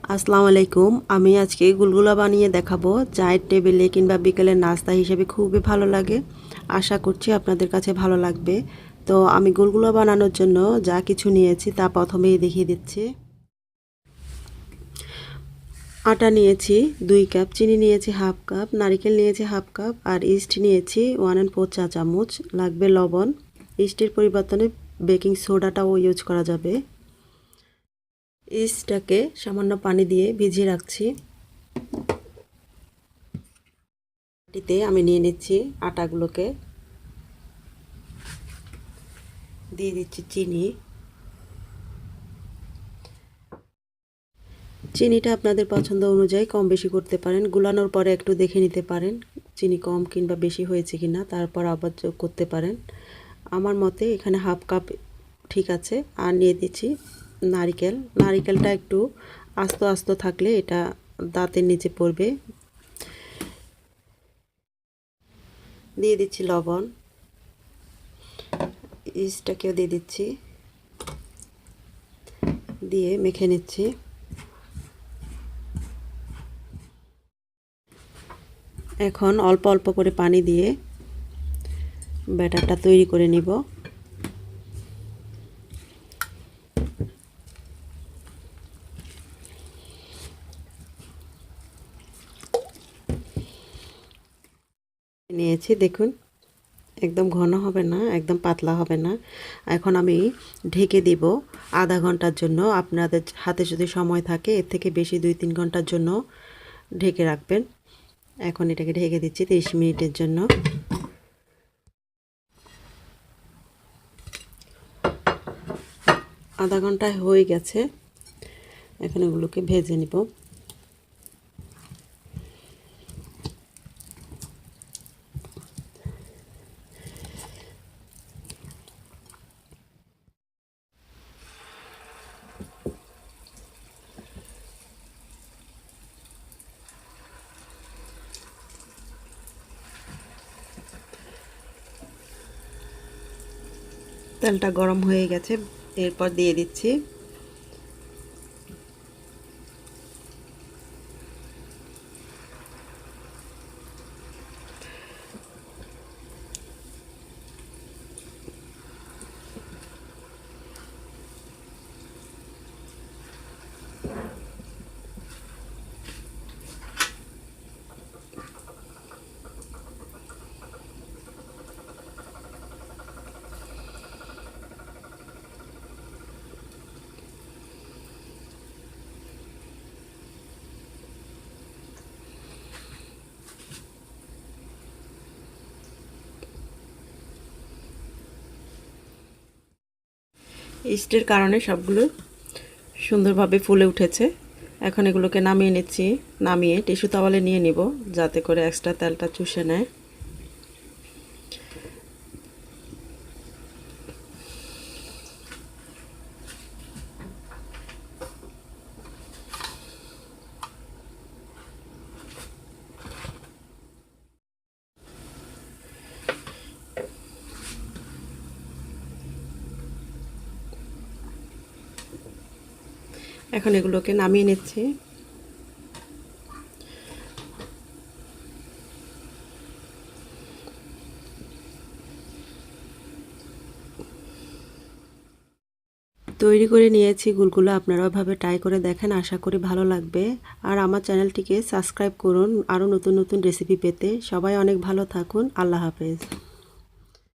আসসালামু আলাইকুম। আমি আজকে গুলগুলা বানিয়ে দেখাবো। চায়ের টেবিলে কিংবা বিকেলের নাস্তা হিসেবে খুবই ভালো লাগে। আশা করছি আপনাদের কাছে ভালো লাগবে। তো আমি গুলগুলা বানানোর জন্য যা কিছু নিয়েছি তা প্রথমেই দেখিয়ে দিচ্ছি। আটা নিয়েছি 2 কাপ, চিনি নিয়েছি হাফ কাপ, নারকেল নিয়েছি হাফ কাপ, আর ইস্ট নিয়েছি 1 চা চামচ। লাগবে লবণ। ইস্টের পরিবর্তনে বেকিং সোডাটাও ইউজ করা যাবে। ইস্টটাকে সামান্য পানি দিয়ে ভিজিয়ে রাখছি। বাটিতে আমি নিয়ে নিচ্ছি আটাগুলোকে, দিয়ে দিচ্ছি চিনি। চিনিটা আপনাদের পছন্দ অনুযায়ী কম বেশি করতে পারেন। গুলানোর পরে একটু দেখে নিতে পারেন চিনি কম কিংবা বেশি হয়েছে কিনা, তারপর আবার যোগ করতে পারেন। আমার মতে এখানে হাফ কাপ ঠিক আছে। আর নিয়ে দিচ্ছি নারকেল। নারকেলটা একটু আস্ত আস্ত থাকলে এটা দাঁতের নিচে পড়বে। দিয়ে দিচ্ছি লবণ, ইস্টটাকেও দিয়ে দিচ্ছি, দিয়ে মেখে নিচ্ছি। এখন অল্প অল্প করে পানি দিয়ে ব্যাটারটা তৈরি করে নিব। নিয়েছি দেখুন, একদম ঘন হবে না, একদম পাতলা হবে না। এখন আমি ঢেকে দিব আধা ঘন্টার জন্য। আপনাদের হাতে যদি সময় থাকে এর থেকে বেশি 2-3 ঘন্টার জন্য ঢেকে রাখবেন। এখন এটাকে ঢেকে দিচ্ছি 30 মিনিটের জন্য। আধা ঘন্টা হয়ে গেছে। এখন এগুলোকে ভেজে নিব। তেলটা গরম হয়ে গেছে, এরপর দিয়ে দিচ্ছি ইস্টের কারণে সবগুলো সুন্দরভাবে ফুলে উঠেছে। এখন এগুলোকে নামিয়ে নিচ্ছি। নামিয়ে টিস্যু তাওয়ালে নিয়ে নিব যাতে করে এক্সট্রা তেলটা চুষে নেয়। এখন এগুলোকে নামিয়ে নিচ্ছি। তৈরি করে নিয়েছি গুলগুলো। আপনারা ওইভাবে ট্রাই করে দেখেন, আশা করি ভালো লাগবে। আর আমার চ্যানেলটিকে সাবস্ক্রাইব করুন আরও নতুন নতুন রেসিপি পেতে। সবাই অনেক ভালো থাকুন। আল্লাহ হাফেজ।